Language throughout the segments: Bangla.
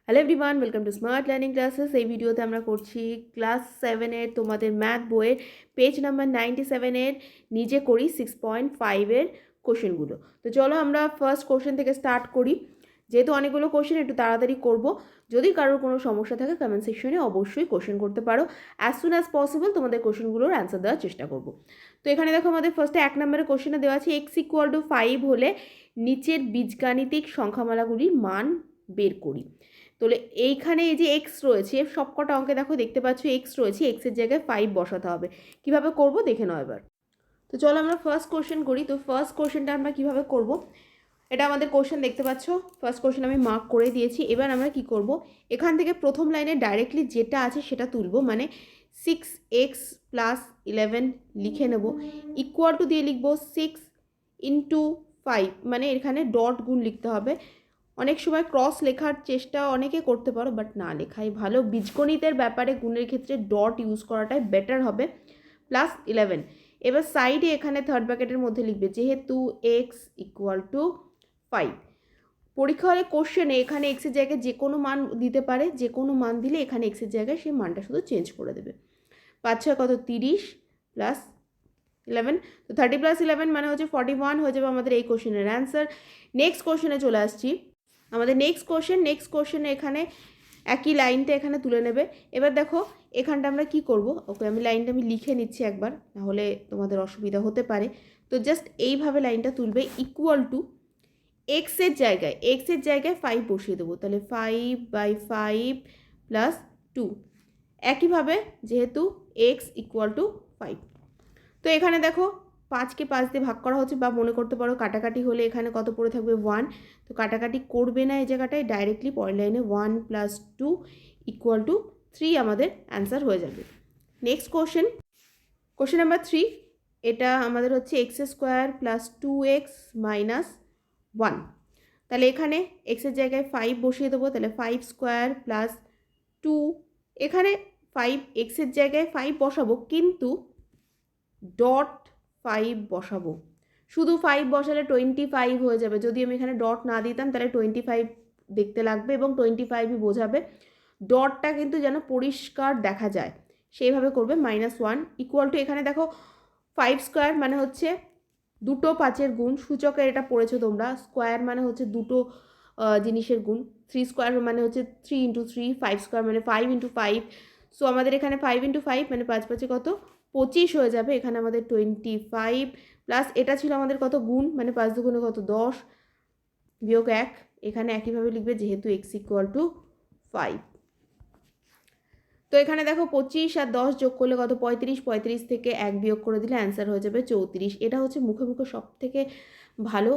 Hello everyone, welcome to smart learning classes. এই ভিডিওতে আমরা করছি ক্লাস 7-এর তোমাদের ম্যাথ বইয়ের পেজ নাম্বার 97-এর নিজে করি 6.5-এর কোশ্চেনগুলো। তো চলো আমরা ফার্স্ট কোশ্চেন থেকে স্টার্ট করি। যেহেতু অনেকগুলো কোশ্চেন একটু তাড়াতাড়ি করব। যদি কারোর কোনো সমস্যা থাকে কমেন্ট সেকশনে অবশ্যই কোশ্চেন করতে পারো। অ্যাজ সুন অ্যাজ পসিবল তোমাদের কোশ্চেনগুলোর অ্যান্সার দেওয়ার চেষ্টা করব। তো এখানে দেখো আমাদের ফার্স্টে 1 নম্বরের কোশ্চেনে দেওয়া আছে x=5 হলে নিচের বীজগাণিতিক সংখ্যামালাগুলির মান বের করি। তাহলে এইখানে এই যে এক্স রয়েছে সবকটা অঙ্কে দেখো দেখতে পাচ্ছ এক্স রয়েছে, এক্সের জায়গায় 5 বসাতে হবে। কিভাবে করব দেখে নাও এবার। তো চলো আমরা ফার্স্ট কোশ্চেন করি। তো ফার্স্ট কোশ্চেনটা আমরা কিভাবে করব, এটা আমাদের কোশ্চেন দেখতে পাচ্ছ। ফার্স্ট কোশ্চেন আমি মার্ক করে দিয়েছি। এবার আমরা কি করব, এখান থেকে প্রথম লাইনে ডাইরেক্টলি যেটা আছে সেটা তুলব, মানে 6x + 11 লিখে নেব। ইকুয়াল টু দিয়ে লিখব 6 × 5, মানে এখানে ডট গুণ লিখতে হবে। অনেক সময় ক্রস লেখার চেষ্টা অনেকে করতে পারো, বাট না লেখাই ভালো। বীজগণিতের ব্যাপারে গুণের ক্ষেত্রে ডট ইউজ করাটাই বেটার হবে। +11। এবার সাইডে এখানে থার্ড ব্র্যাকেটের মধ্যে লিখবে যেহেতু x = 5। পরীক্ষা হলে কোশ্চেনে এখানে এক্সের জায়গায় যে কোনো মান দিতে পারে, যে কোনো মান দিলে এখানে এক্সের জায়গায় সেই মানটা শুধু চেঞ্জ করে দেবে। 5 × 6 কত, 30 + 11। তো 30 + 11 মানে হচ্ছে 41 হয়ে যাবে আমাদের এই কোশ্চেনের অ্যান্সার। নেক্সট কোশ্চেনে চলে আসছি। আমাদের নেক্সট কোশ্চেনে এখানে একই লাইনটা এখানে তুলে নেবে। এবার দেখো এখানটা আমরা কি করব, ওকে আমি লাইনটা লিখে নিচ্ছি একবার, নাহলে তোমাদের অসুবিধা হতে পারে। তো জাস্ট এইভাবে লাইনটা তুলবে, ইকুয়াল টু এক্সের জায়গায় 5 বসিয়ে দেবো। তাহলে 5/5 + 2। একইভাবে যেহেতু x = 5, তো এখানে দেখো 5কে 5 দিয়ে ভাগ করা হচ্ছে, বা মনে করতে পারো কাটাকাটি হলে এখানে কত পড়ে থাকবে 1। তো কাটাকাটি করবে না এই জায়গাটায়, ডাইরেক্টলি পরের লাইনে 1 + 2 = 3 আমাদের অ্যান্সার হয়ে যাবে। Next question number 3। এটা আমাদের হচ্ছে x² + 2x - 1। তাহলে এখানে এক্সের জায়গায় 5 বসিয়ে দেবো। তাহলে 5² + 2, এখানে 5 এক্সের জায়গায় 5 বসাবো, কিন্তু ডট 5 বসাবো। শুধু 5 বসালে 25 হয়ে যাবে। যদি আমি এখানে ডট না দিতাম তাহলে 25 দেখতে লাগবে এবং 25ই বোঝাবে। ডটটা কিন্তু যেন পরিষ্কার দেখা যায় সেইভাবে করবে। -1 = এখানে দেখো 5² মানে হচ্ছে দুটো 5-এর গুণ। সূচকের এটা পড়েছো তোমরা। স্কোয়ার মানে হচ্ছে দুটো জিনিসের গুণ। 3² মানে হচ্ছে 3 × 3, 5² মানে 5 × 5। সো আমাদের এখানে 5 × 5 মানে 5 5 কত, 25 হয়ে যাবে। এখানে আমাদের 25 প্লাস এটা ছিল আমাদের কত গুণ, মানে 5 দুগুণে কত, 10 বিয়োগ 1। এখানে একইভাবে লিখবে যেহেতু x = 5। তো এখানে দেখো 25 আর 10 যোগ করলে কত, 35। 35 থেকে 1 বিয়োগ করে দিলে অ্যান্সার হয়ে যাবে 34। এটা হচ্ছে মুখে মুখে সব থেকে ভালো।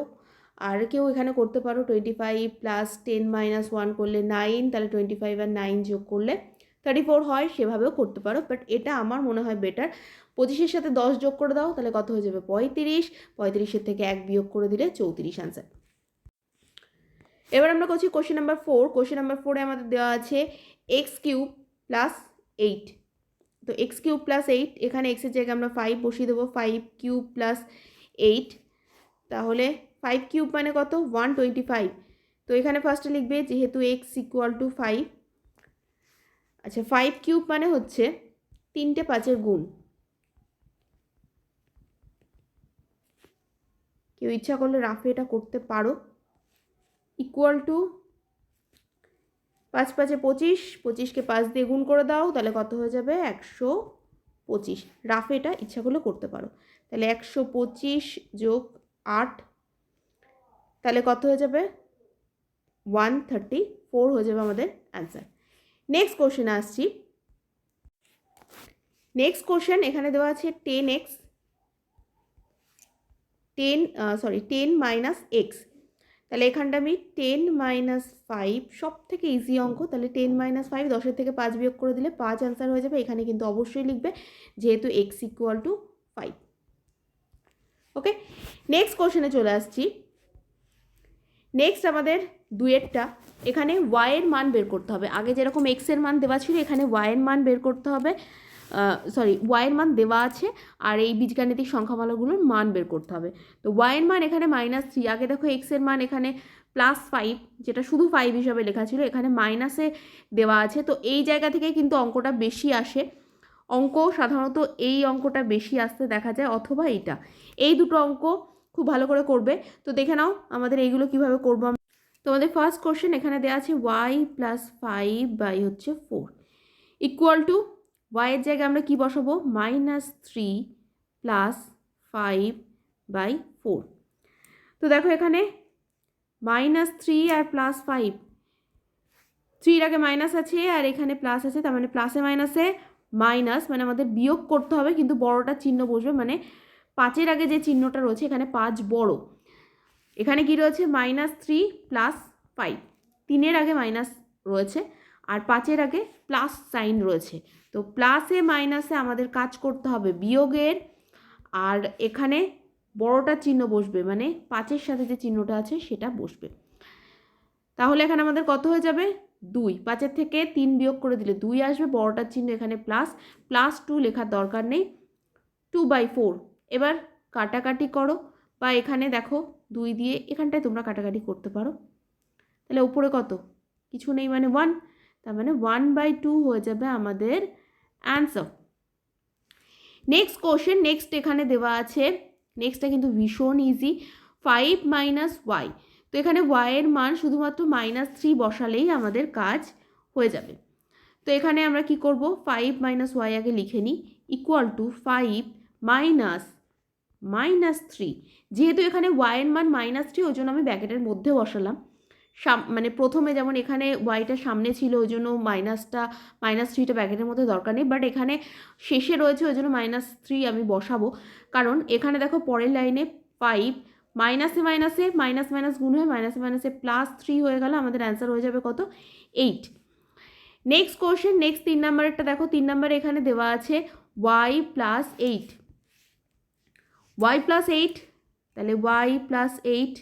আর কেউ এখানে করতে পারো 25 + 10 - 1 করলে 9, তাহলে 25 আর 9 যোগ করলে 34 হয়, সেভাবেও করতে পারো। বাট এটা আমার মনে হয় বেটার। 25-এর সাথে 10 যোগ করে দাও, তাহলে কত হয়ে যাবে, 35। 35-এর থেকে 1 বিয়োগ করে দিলে 34 অ্যান্সার। এবার আমরা করছি কোশ্চেন নাম্বার 4। কোশ্চেন নাম্বার 4-এ আমাদের দেওয়া আছে x³ + 8। তো x³ + 8, এখানে এক্সের জায়গায় আমরা 5 বসিয়ে দেবো। 5³ + 8, তাহলে 5³ মানে কত, 125। তো এখানে ফার্স্টে লিখবে যেহেতু x = 5। আচ্ছা, 5³ মানে হচ্ছে 3টে 5-এর গুণ। কেউ ইচ্ছা করলে রাফে এটা করতে পারো। ইকুয়াল টু 5 5 25, 25কে 5 দিয়ে গুণ করে দাও, তাহলে কত হয়ে যাবে, 125। রাফে এটা ইচ্ছা করলে করতে পারো। তাহলে 125 + 8, তাহলে কত হয়ে যাবে, 134 হয়ে যাবে আমাদের অ্যান্সার। নেক্সট কোশ্চেনে আসছি। নেক্সট কোশ্চেন এখানে দেওয়া আছে 10 - x। তাহলে এখানটা আমি 10 - 5, সব থেকে ইজি অঙ্ক। তাহলে 10 - 5, 10-এর থেকে 5 বিয়োগ করে দিলে 5 অ্যান্সার হয়ে যাবে। এখানে কিন্তু অবশ্যই লিখবে যেহেতু x = 5। ওকে, নেক্সট কোশ্চেনে চলে আসছি। নেক্সট আমাদের 2-এরটা, এখানে y এর মান বের করতে হবে। আগে যেরকম x এর মান দেওয়া ছিল, এখানে y এর মান বের করতে হবে। y এর মান দেওয়া আছে, আর এই বীজগাণিতিক সংখ্যামালাগুলোর মান বের করতে হবে। তো y এর মান এখানে -3। আগে দেখো x এর মান এখানে +5 যেটা শুধু 5 হিসাবে লেখা ছিল এখানে মাইনাসে দেওয়া আছে। তো এই জায়গা থেকে কিন্তু অঙ্কটা বেশি আসে, অঙ্ক সাধারণত এই অঙ্কটা বেশি আসতে দেখা যায়, অথবা এইটা, এই দুটো অঙ্ক খুব ভালো করে করবে। তো দেখে নাও আমাদের এইগুলো কিভাবে করবো। তোমাদের ফার্স্ট কোশ্চেন এখানে দেওয়া আছে y + 5 বাই হচ্ছে 4 ইকুয়াল টু y এর জায়গায় আমরা কি বসাবো, -3 + 5 বাই 4। তো দেখো এখানে -3 আর +5, 3 আগে মাইনাস আছে আর এখানে প্লাস আছে, তার মানে প্লাসে মাইনাসে মাইনাস, মানে আমাদের বিয়োগ করতে হবে, কিন্তু বড়টা চিহ্ন বসবে, মানে 5-এর আগে যে চিহ্নটা রয়েছে এখানে 5 বড়। এখানে কি রয়েছে, -3 + 5, 3-এর আগে মাইনাস রয়েছে আর 5-এর আগে প্লাস সাইন রয়েছে। তো প্লাসে মাইনাসে আমাদের কাজ করতে হবে বিয়োগের, আর এখানে বড়টা চিহ্ন বসবে, মানে 5-এর সাথে যে চিহ্নটা আছে সেটা বসবে। তাহলে এখানে আমাদের কত হয়ে যাবে, 2। 5-এর থেকে 3 বিয়োগ করে দিলে 2 আসবে, বড়টার চিহ্ন এখানে +2 লেখার দরকার নেই, 2/4। এবার কাটাকাটি করো, বা এখানে দেখো 2 দিয়ে এখানটায় তোমরা কাটাকাটি করতে পারো। তাহলে উপরে কত, কিছু নেই, মানে 1, তার মানে 1/2 হয়ে যাবে আমাদের অ্যান্সার। নেক্সট কোশ্চেন, নেক্সট এখানে দেওয়া আছে, নেক্সটটা কিন্তু ভীষণ ইজি, 5 - y। তো এখানে y এর মান শুধুমাত্র -3 বসালেই আমাদের কাজ হয়ে যাবে। তো এখানে আমরা কি করব, 5 - y আগে লিখে নিই, ইকুয়াল টু 5 - -3। যেহেতু এখানে y এর মান -3, ওই জন্য আমি ব্র্যাকেটের মধ্যে বসালাম। মানে প্রথমে যেমন এখানে ওয়াইটা সামনে ছিল ওই জন্য -3টা ব্র্যাকেটের মধ্যে দরকার নেই, বাট এখানে শেষে রয়েছে ওই জন্য -3 আমি বসাবো। কারণ এখানে দেখো পরের লাইনে 5 মাইনাসে মাইনাসে মাইনাস মাইনাস গুণ হয়ে মাইনাসে মাইনাসে +3 হয়ে গেল, আমাদের অ্যান্সার হয়ে যাবে কত, 8। নেক্সট কোশ্চেন, নেক্সট 3 নাম্বারেরটা দেখো, 3 নাম্বারে এখানে দেওয়া আছে y + 8, y + 8, তাহলে y + 8।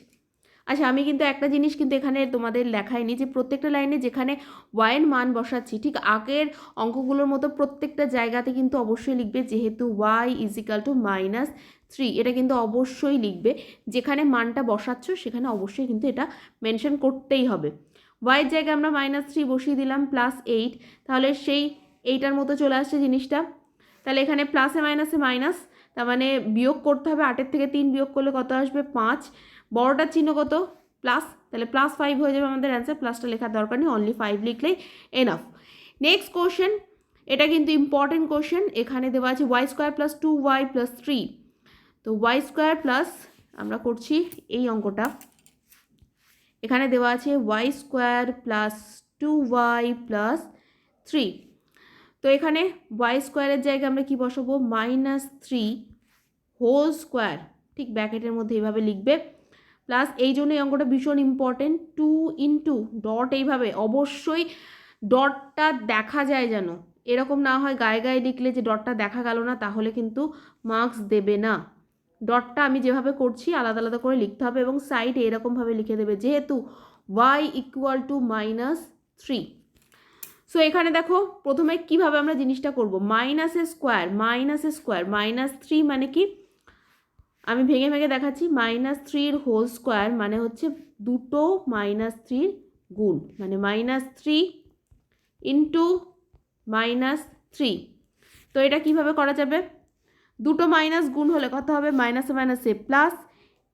আচ্ছা, আমি কিন্তু একটা জিনিস কিন্তু এখানে তোমাদের লেখাইনি, যে প্রত্যেকটা লাইনে যেখানে y এর মান বসাচ্ছি ঠিক আগের অঙ্কগুলোর মতো প্রত্যেকটা জায়গাতে কিন্তু অবশ্যই লিখবে, যেহেতু y = -3, এটা কিন্তু অবশ্যই লিখবে, যেখানে মানটা বসাচ্ছ সেখানে অবশ্যই কিন্তু এটা মেনশন করতেই হবে। y এর জায়গায় আমরা -3 বসিয়ে দিলাম, +8, তাহলে সেই এইটার মতো চলে আসছে জিনিসটা। তাহলে এখানে প্লাসে মাইনাসে মাইনাস, তার মানে বিয়োগ করতে হবে, 8-এর থেকে 3 বিয়োগ করলে কত আসবে, 5, বড়টার চিহ্ন কত, প্লাস, তাহলে +5 হয়ে যাবে আমাদের অ্যান্সার, প্লাসটা লেখার দরকার নেই, অনলি 5 লিখলেই এনাফ। নেক্সট কোশ্চেন, এটা কিন্তু ইম্পর্টেন্ট কোশ্চেন, এখানে দেওয়া আছে y² + 2y + 3। তো y² প্লাস, আমরা করছি এই অঙ্কটা, এখানে দেওয়া আছে y² + 2y + 3। তো এখানে y² এর জায়গায় আমরা কি বসাবো, -3 হোল স্কোয়ার, ঠিক ব্র্যাকেটের মধ্যে এইভাবে লিখবে, প্লাস এই জন্য এই অঙ্কটা ভীষণ ইম্পর্টেন্ট, 2 ইন্টু ডট, এইভাবে অবশ্যই ডটটা দেখা যায় যেন, এরকম না হয় গায়ে গায়ে লিখলে যে ডটটা দেখা গেল না, তাহলে কিন্তু মার্কস দেবে না। ডটটা আমি যেভাবে করছি আলাদা আলাদা করে লিখতে হবে, এবং সাইডে এরকমভাবে লিখে দেবে, যেহেতু y = -3। সো এখানে দেখো প্রথমে কিভাবে আমরা জিনিসটা করব, -² -3 মানে কি, আমি ভেঙে ভেঙে দেখাচ্ছি, -3 হোল স্কোয়ার মানে হচ্ছে দুটো -3 গুণ, মানে -3 ইন্টু -3। তো এটা কিভাবে করা যাবে, দুটো মাইনাস গুণ হলে কত হবে, মাইনাসে মাইনাসে প্লাস,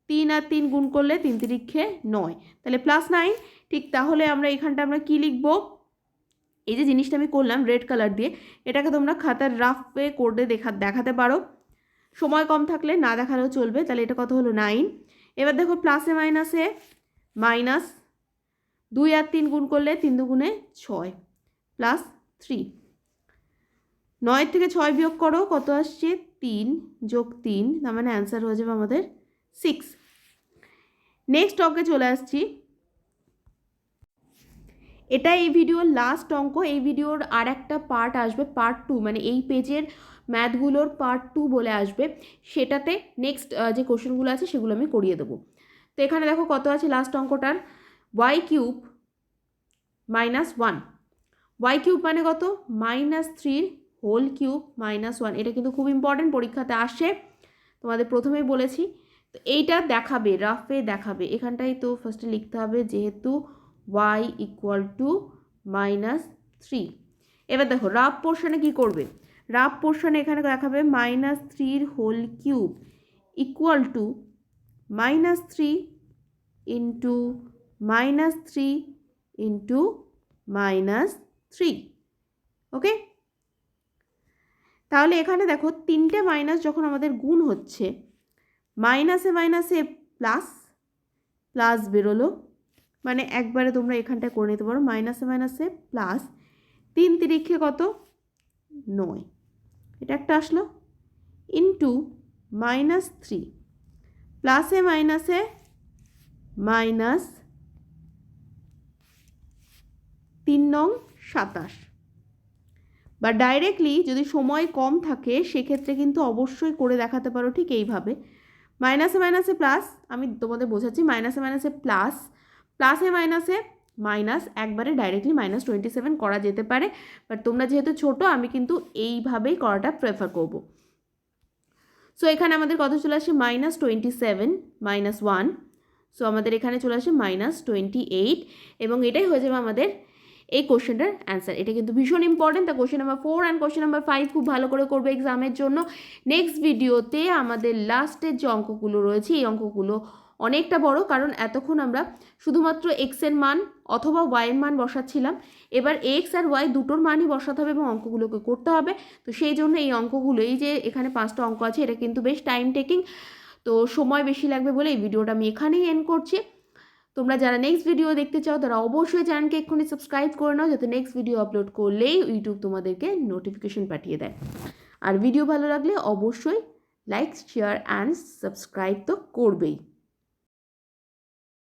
3 আর 3 গুণ করলে 3 3 9, তাহলে +9। ঠিক তাহলে আমরা এখানটা আমরা কি লিখবো, এই যে জিনিসটা আমি করলাম রেড কালার দিয়ে, এটাকে তোমরা খাতার রাফ ওয়ে করে দেখাতে পারো, সময় কম থাকলে না দেখালেও চলবে। তাহলে এটা কত হলো, 9। এবার দেখো প্লাসে মাইনাসে মাইনাস, 2 আর 3 গুণ করলে 3 2 6 +3, 9 থেকে 6 বিয়োগ করো, কত আসছে, 3 + 3, তার মানে অ্যান্সার হয়ে যাবে আমাদের 6। নেক্সট অঙ্কে চলে আসছি, এটা এই ভিডিওর লাস্ট অঙ্ক, এই ভিডিওর আর একটা পার্ট আসবে, পার্ট 2, মানে এই পেজের ম্যাথগুলোর পার্ট 2 বলে আসবে, সেটাতে নেক্সট যে কোশ্চেনগুলো আছে সেগুলো আমি করিয়ে দেবো। তো এখানে দেখো কত আছে লাস্ট অঙ্কটার, y³ -1, y³ মানে কত, -3 হোল কিউব -1, এটা কিন্তু খুব ইম্পর্টেন্ট, পরীক্ষাতে আসে, তোমাদের প্রথমেই বলেছি। তো এইটা দেখাবে, রাফে দেখাবে। এখানটাই তো ফার্স্টে লিখতে হবে যেহেতু y ইকুয়াল টু -3। এবার দেখো রাফ পোর্শনে কি করবে, রাফ পোর্শনে এখানে দেখাবে -3 whole cube equal to -3 into -3 into -3। Okay, তাহলে এখানে দেখো তিনটে মাইনাস যখন আমাদের গুণ হচ্ছে, মাইনাসে মাইনাসে প্লাস, প্লাস বেরোলো, মানে একবারে তোমরা এখানটায় করে নিতে পারো মাইনাসে মাইনাসে প্লাস, 3 তিরিক্ষে কত 9, এটা একটা আসলো, ইন্টু -3, প্লাসে মাইনাসে মাইনাস 3 নং 27। বা ডাইরেক্টলি যদি সময় কম থাকে সেক্ষেত্রে কিন্তু অবশ্যই করে দেখাতে পারো ঠিক এইভাবে, মাইনাসে মাইনাসে প্লাস, আমি তোমাদের বোঝাচ্ছি, মাইনাসে মাইনাসে প্লাস, প্লাসে মাইনাসে মাইনাস, একবারে ডাইরেক্টলি -27 করা যেতে পারে, বাট তোমরা যেহেতু ছোট আমি কিন্তু এইভাবেই করাটা প্রেফার করব। সো এখানে আমাদের কত চলে আসে -27 -1, সো আমাদের এখানে চলে আসে -28, এবং এটাই হয়ে যাবে আমাদের এই কোশ্চেনটার অ্যান্সার। এটা কিন্তু ভীষণ ইম্পর্টেন্ট। তা question number 4 and question number 5 খুব ভালো করে করবে এক্সামের জন্য। নেক্সট ভিডিওতে আমাদের লাস্টের যে অঙ্কগুলো রয়েছে এই অঙ্কগুলো অনেকটা বড়, কারণ এতক্ষণ আমরা শুধুমাত্র এক্সের মান অথবা ওয়াইয়ের মান বসাচ্ছিলাম, এবার এক্স আর ওয়াই দুটোর মানই বসাতে হবে এবং অঙ্কগুলোকে করতে হবে। তো সেই জন্য এই অঙ্কগুলো, এই যে এখানে 5টা অঙ্ক আছে, এটা কিন্তু বেশ টাইম টেকিং, তো সময় বেশি লাগবে বলে এই ভিডিওটা আমি এখানেই এন্ড করছি। তোমরা যারা নেক্সট ভিডিও দেখতে চাও তারা অবশ্যই চ্যানেলকে এক্ষুনি সাবস্ক্রাইব করে নাও, যাতে নেক্সট ভিডিও আপলোড করলেই ইউটিউব তোমাদেরকে নোটিফিকেশন পাঠিয়ে দেয়। আর ভিডিও ভালো লাগলে অবশ্যই লাইক, শেয়ার অ্যান্ড সাবস্ক্রাইব তো করবেই।